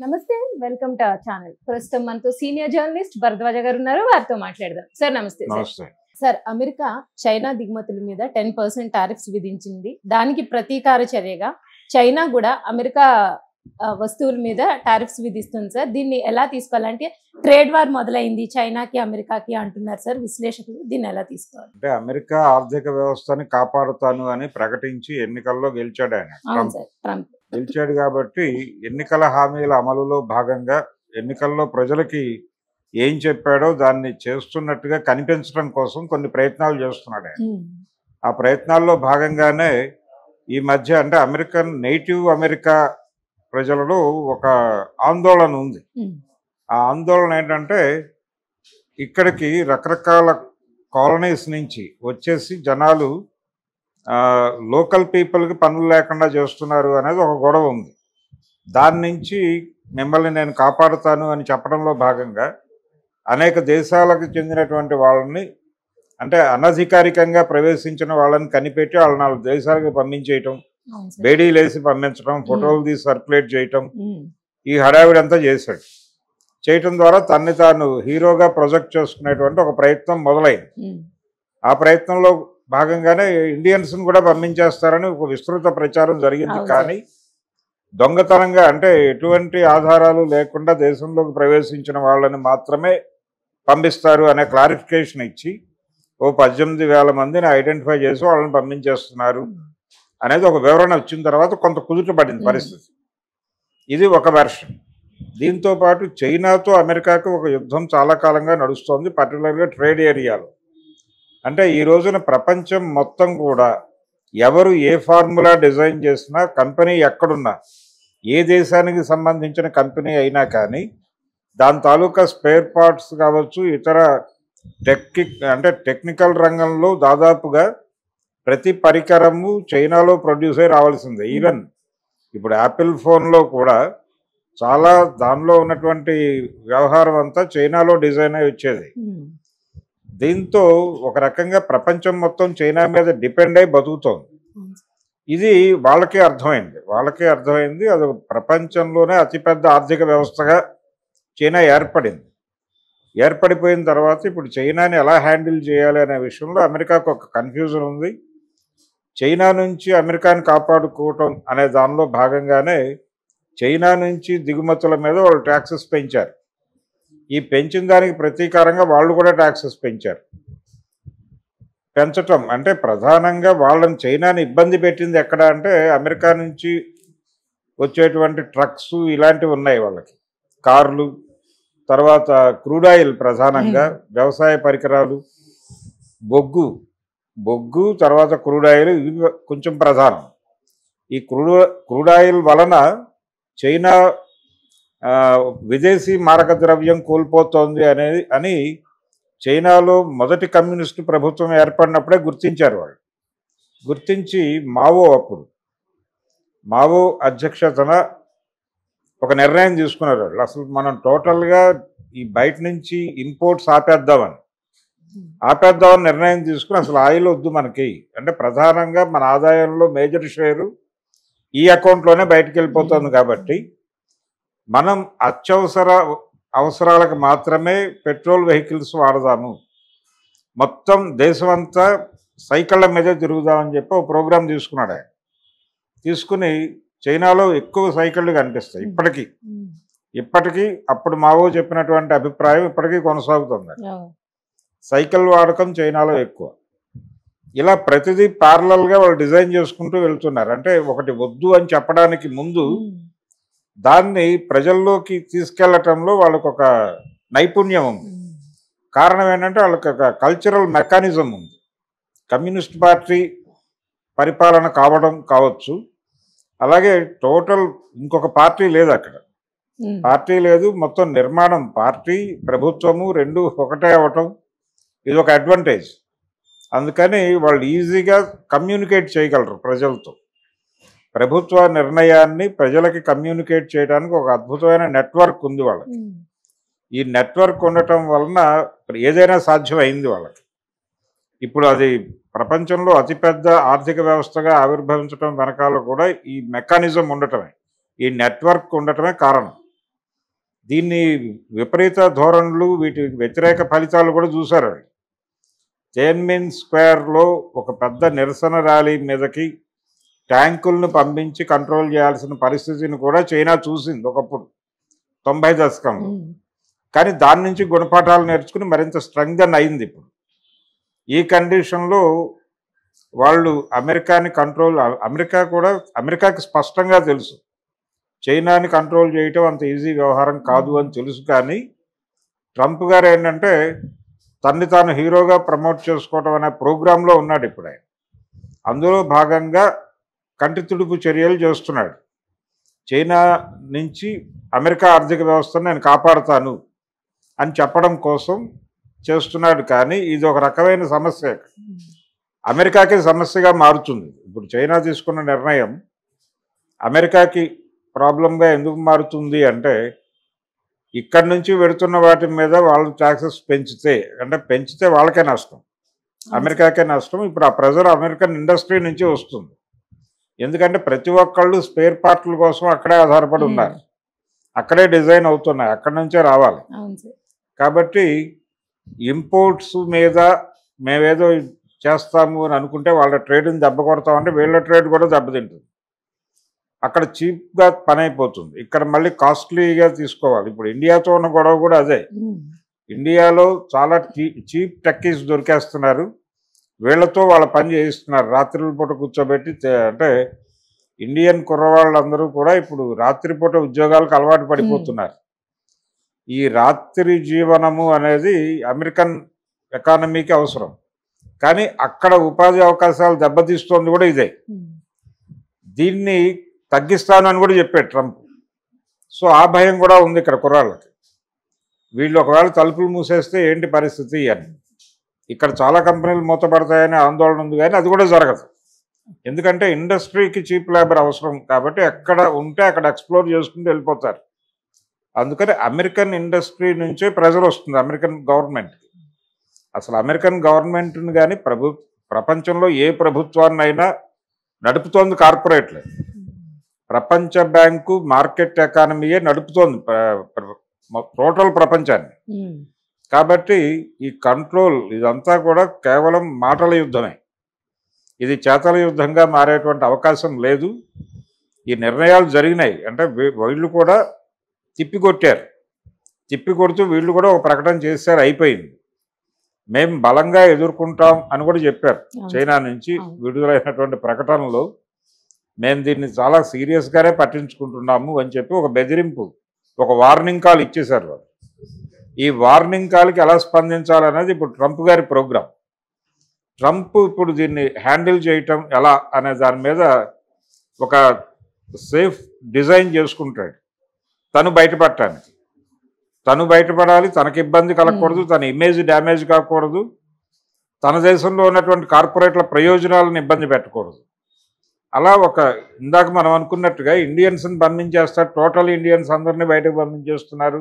నమస్తే, welcome to our channel. ప్రస్తుతం మనతో సీనియర్ జర్నలిస్ట్ భరద్వాజ గారు ఉన్నారు. వారితో మాట్లాడదాం. సార్ నమస్తే. సార్, అమెరికా చైనా దిగుమతుల మీద 10% టారిఫ్స్ విధించింది. దానికి ప్రతీకార చర్యగా చైనా కూడా అమెరికా వస్తువుల మీద టారిఫ్స్ విధిస్తుంది సార్. దీన్ని ఎలా తీసుకోవాలంటే ట్రేడ్ వార్ మొదలైంది చైనాకి అమెరికాకి అంటున్నారు సార్ విశ్లేషకులు. దీన్ని ఎలా తీసుకోవాలి? అంటే అమెరికా ఆర్థిక వ్యవస్థని కాపాడుతాను అని ప్రకటించి ఎన్నికల్లో గెలిచాడు ఆయన. ట్రంప్ గెలిచాడు కాబట్టి ఎన్నికల హామీల అమలులో భాగంగా ఎన్నికల్లో ప్రజలకి ఏం చెప్పాడో దాన్ని చేస్తున్నట్టుగా కనిపించడం కోసం కొన్ని ప్రయత్నాలు చేస్తున్నాడు ఆయన. ఆ ప్రయత్నాల్లో భాగంగానే ఈ మధ్య అంటే నేటివ్ అమెరికా ప్రజలలో ఒక ఆందోళన ఉంది. ఆ ఆందోళన ఏంటంటే ఇక్కడికి రకరకాల కాలనీస్ నుంచి వచ్చేసి జనాలు లోకల్ పీపుల్కి పనులు లేకుండా చేస్తున్నారు అనేది ఒక గొడవ ఉంది. దాని నుంచి మిమ్మల్ని నేను కాపాడుతాను అని చెప్పడంలో భాగంగా అనేక దేశాలకు చెందినటువంటి వాళ్ళని అంటే అనధికారికంగా ప్రవేశించిన వాళ్ళని కనిపెట్టి వాళ్ళ 4 దేశాలకు పంపించేయటం, బేడీలేసి పంపించడం, ఫోటోలు తీసి సర్క్యులేట్ చేయటం, ఈ హడావిడంతా చేశాడు. చేయటం ద్వారా తన్ని తాను హీరోగా ప్రొజెక్ట్ చేసుకునేటువంటి ఒక ప్రయత్నం మొదలైంది. ఆ ప్రయత్నంలో భాగంగానే ఇండియన్స్ని కూడా పంపించేస్తారని ఒక విస్తృత ప్రచారం జరిగింది. కానీ దొంగతనంగా అంటే ఎటువంటి ఆధారాలు లేకుండా దేశంలోకి ప్రవేశించిన వాళ్ళని మాత్రమే పంపిస్తారు అనే క్లారిఫికేషన్ ఇచ్చి 18,000 మందిని ఐడెంటిఫై చేసి వాళ్ళని పంపించేస్తున్నారు అనేది ఒక వివరణ వచ్చిన తర్వాత కొంత కుదుటపడింది పరిస్థితి. ఇది ఒక వెర్షన్. దీంతో పాటు చైనాతో అమెరికాకు ఒక యుద్ధం చాలా కాలంగా నడుస్తోంది, పర్టికులర్గా ట్రేడ్ ఏరియాలో. అంటే ఈ రోజున ప్రపంచం మొత్తం కూడా ఎవరు ఏ ఫార్ములా డిజైన్ చేసినా కంపెనీ ఎక్కడున్నా ఏ దేశానికి సంబంధించిన కంపెనీ అయినా కానీ దాని తాలూకా స్పేర్ పార్ట్స్ కావచ్చు, ఇతర టెక్నికల్ రంగంలో దాదాపుగా ప్రతి పరికరము చైనాలో ప్రొడ్యూస్ అయి రావాల్సిందే. ఈవెన్ ఇప్పుడు యాపిల్ ఫోన్లో కూడా చాలా దానిలో ఉన్నటువంటి వ్యవహారం అంతా చైనాలో డిజైన్ అయి వచ్చేది. దీంతో ఒక రకంగా ప్రపంచం మొత్తం చైనా మీద డిపెండ్ అయి బతుకుతోంది. ఇది వాళ్ళకే అర్థమైంది. అది ప్రపంచంలోనే అతిపెద్ద ఆర్థిక వ్యవస్థగా చైనా ఏర్పడిపోయిన తర్వాత ఇప్పుడు చైనాని ఎలా హ్యాండిల్ చేయాలి అనే విషయంలో అమెరికాకు ఒక కన్ఫ్యూజన్ ఉంది. చైనా నుంచి అమెరికాని కాపాడుకోవటం అనే దానిలో భాగంగానే చైనా నుంచి దిగుమతుల మీద వాళ్ళు ట్యాక్సెస్ పెంచారు. ఈ పెంచిన దానికి ప్రతీకారంగా వాళ్ళు కూడా ట్యాక్సెస్ పెంచటం అంటే ప్రధానంగా వాళ్ళని చైనాని ఇబ్బంది పెట్టింది ఎక్కడ అంటే అమెరికా నుంచి వచ్చేటువంటి ట్రక్స్ ఇలాంటివి ఉన్నాయి వాళ్ళకి, కార్లు, తర్వాత క్రూడ్ ఆయిల్, ప్రధానంగా వ్యవసాయ పరికరాలు, బొగ్గు తర్వాత క్రూడ్ ఆయిల్, ఇవి కొంచెం ప్రధానం. ఈ క్రూడ్ ఆయిల్ వలన చైనా విదేశీ మారక ద్రవ్యం కోల్పోతోంది అని చైనాలో మొదటి కమ్యూనిస్టు ప్రభుత్వం ఏర్పడినప్పుడే గుర్తించారు. వాళ్ళు గుర్తించి మావో అధ్యక్షతన ఒక నిర్ణయం తీసుకున్నారు. వాళ్ళు అసలు మనం టోటల్గా ఈ బయట నుంచి ఇంపోర్ట్స్ ఆపేద్దామని నిర్ణయం తీసుకుని అసలు ఆయిల్ వద్దు మనకి, అంటే ప్రధానంగా మన ఆదాయంలో మేజర్ షేరు ఈ అకౌంట్లోనే బయటకు వెళ్ళిపోతుంది కాబట్టి మనం అవసరాలకు మాత్రమే పెట్రోల్ వెహికల్స్ వాడదాము, మొత్తం దేశమంతా సైకిళ్ళ మీదే తిరుగుదామని చెప్పి ఒక ప్రోగ్రాం తీసుకున్నాడు ఆయన. తీసుకుని చైనాలో ఎక్కువ సైకిళ్ళు కనిపిస్తాయి ఇప్పటికీ అప్పుడు మావో చెప్పినటువంటి అభిప్రాయం ఇప్పటికీ కొనసాగుతుంది. సైకిల్ వాడకం చైనాలో ఎక్కువ. ఇలా ప్రతిదీ ప్యారలల్గా వాళ్ళు డిజైన్ చేసుకుంటూ వెళ్తున్నారు. అంటే ఒకటి వద్దు అని చెప్పడానికి ముందు దాన్ని ప్రజల్లోకి తీసుకెళ్లటంలో వాళ్ళకు ఒక నైపుణ్యం ఉంది. కారణం ఏంటంటే వాళ్ళకి ఒక కల్చరల్ మెకానిజం ఉంది. కమ్యూనిస్ట్ పార్టీ పరిపాలన కావచ్చు, అలాగే టోటల్ ఇంకొక పార్టీ లేదు అక్కడ, మొత్తం నిర్మాణం పార్టీ ప్రభుత్వము రెండు ఒకటే అవ్వటం ఇది ఒక అడ్వాంటేజ్. అందుకని వాళ్ళు ఈజీగా కమ్యూనికేట్ చేయగలరు ప్రజలతో. ప్రభుత్వ నిర్ణయాన్ని ప్రజలకి కమ్యూనికేట్ చేయడానికి ఒక అద్భుతమైన నెట్వర్క్ ఉంది వాళ్ళకి. ఈ నెట్వర్క్ ఉండటం వలన ఏదైనా సాధ్యమైంది వాళ్ళకి. ఇప్పుడు అది ప్రపంచంలో అతిపెద్ద ఆర్థిక వ్యవస్థగా ఆవిర్భవించడం వెనకాల కూడా ఈ మెకానిజం ఉండటమే, ఈ నెట్వర్క్ ఉండటమే కారణం. దీన్ని విపరీత ధోరణులు, వీటి వ్యతిరేక ఫలితాలు కూడా చూశారు. తియన్మెన్ స్క్వేర్లో ఒక పెద్ద నిరసన ర్యాలీ మీదకి ట్యాంకులను పంపించి కంట్రోల్ చేయాల్సిన పరిస్థితిని కూడా చైనా చూసింది ఒకప్పుడు 90 దశకంలో. కానీ దాని నుంచి గుణపాఠాలు నేర్చుకుని మరింత స్ట్రెంగ్థన్ అయింది. ఇప్పుడు ఈ కండిషన్లో వాళ్ళు అమెరికాని కంట్రోల్, అమెరికాకి స్పష్టంగా తెలుసు చైనాని కంట్రోల్ చేయటం అంత ఈజీ వ్యవహారం కాదు అని తెలుసు. కానీ ట్రంప్ గారు ఏంటంటే తన్ని తాను హీరోగా ప్రమోట్ చేసుకోవడం అనే ప్రోగ్రాంలో ఉన్నాడు ఇప్పుడు ఆయన. అందులో భాగంగా కంటి తుడుపు చర్యలు చేస్తున్నాడు. చైనా నుంచి అమెరికా ఆర్థిక వ్యవస్థను నేను కాపాడుతాను అని చెప్పడం కోసం చేస్తున్నాడు. కానీ ఇది ఒక రకమైన సమస్య, అమెరికాకి సమస్యగా మారుతుంది. ఇప్పుడు చైనా తీసుకున్న నిర్ణయం అమెరికాకి ప్రాబ్లంగా ఎందుకు మారుతుంది అంటే, ఇక్కడి నుంచి వెడుతున్న వాటి మీద వాళ్ళు ట్యాక్సెస్ పెంచితే వాళ్ళకే నష్టం, అమెరికాకే నష్టం. ఇప్పుడు ఆ ప్రెజర్ అమెరికన్ ఇండస్ట్రీ నుంచి వస్తుంది. ఎందుకంటే ప్రతి ఒక్కళ్ళు స్పేర్ పార్ట్ల కోసం అక్కడే ఆధారపడి ఉన్నారు, అక్కడే డిజైన్ అవుతున్నాయి, అక్కడి నుంచే రావాలి. కాబట్టి ఇంపోర్ట్స్ మీద మేమేదో చేస్తాము అని అనుకుంటే వాళ్ళ ట్రేడ్ని దెబ్బ కొడతామంటే వీళ్ళ ట్రేడ్ కూడా దెబ్బతింటుంది. అక్కడ చీప్గా పని అయిపోతుంది, ఇక్కడ మళ్ళీ కాస్ట్లీగా తీసుకోవాలి. ఇప్పుడు ఇండియాతో ఉన్న గొడవ కూడా అదే. ఇండియాలో చాలా చీప్ టెక్కీస్ దొరికేస్తున్నారు, వీళ్లతో వాళ్ళ పని చేయిస్తున్నారు. రాత్రుల పూట కూర్చోబెట్టి, అంటే ఇండియన్ కుర్రవాళ్ళందరూ కూడా ఇప్పుడు రాత్రిపూట ఉద్యోగాలకు అలవాటు పడిపోతున్నారు. ఈ రాత్రి జీవనము అనేది అమెరికన్ ఎకానమీకి అవసరం, కానీ అక్కడ ఉపాధి అవకాశాలు దెబ్బతీస్తోంది కూడా ఇదే. దీన్ని తగ్గిస్తాను అని కూడా చెప్పాడు ట్రంప్. సో ఆ భయం కూడా ఉంది ఇక్కడ కుర్రాళ్ళకి. వీళ్ళు ఒకవేళ తలుపులు మూసేస్తే ఏంటి పరిస్థితి అని. ఇక్కడ చాలా కంపెనీలు మూతపడతాయని ఆందోళన ఉంది, కానీ అది కూడా జరగదు. ఎందుకంటే ఇండస్ట్రీకి చీప్ లేబర్ అవసరం కాబట్టి ఎక్కడ ఉంటే అక్కడ ఎక్స్ప్లోర్ చేసుకుంటూ వెళ్ళిపోతారు. అందుకని అమెరికన్ ఇండస్ట్రీ నుంచే ప్రెజర్ వస్తుంది అమెరికన్ గవర్నమెంట్కి. అసలు అమెరికన్ గవర్నమెంట్ని కానీ ప్రపంచంలో ఏ ప్రభుత్వాన్నైనా నడుపుతోంది కార్పొరేట్లే. ప్రపంచ బ్యాంకు మార్కెట్ ఎకానమీయే నడుపుతోంది టోటల్ ప్రపంచాన్ని. కాబట్టి ఈ కంట్రోల్ ఇదంతా కూడా కేవలం మాటల యుద్ధమే, ఇది చేతల యుద్ధంగా మారేటువంటి అవకాశం లేదు. ఈ నిర్ణయాలు జరిగినాయి అంటే వీళ్ళు కూడా తిప్పికొట్టారు, తిప్పికొడుతూ వీళ్ళు కూడా ఒక ప్రకటన చేశారు, అయిపోయింది. మేము బలంగా ఎదుర్కొంటాం అని కూడా చెప్పారు. చైనా నుంచి విడుదలైనటువంటి ప్రకటనలో మేము దీన్ని చాలా సీరియస్గానే పట్టించుకుంటున్నాము అని చెప్పి ఒక బెదిరింపు, ఒక వార్నింగ్ కాల్ ఇచ్చేశారు వాళ్ళు. ఈ వార్నింగ్ కాల్కి ఎలా స్పందించాలనేది ఇప్పుడు ట్రంప్ గారి ప్రోగ్రాం. ట్రంప్ ఇప్పుడు దీన్ని హ్యాండిల్ చేయటం ఎలా అనే దాని మీద ఒక సేఫ్ డిజైన్ చేసుకుంటాడు. తను బయటపడటానికి, తను బయటపడాలి, తనకి ఇబ్బంది కలగకూడదు, తన ఇమేజ్ డ్యామేజ్ కాకూడదు, తన దేశంలో ఉన్నటువంటి కార్పొరేట్ల ప్రయోజనాలను ఇబ్బంది పెట్టకూడదు. అలా ఒక ఇందాక మనం అనుకున్నట్టుగా ఇండియన్స్ని పంపించేస్తారు, టోటల్ ఇండియన్స్ అందరినీ బయటకు పంపించేస్తున్నారు,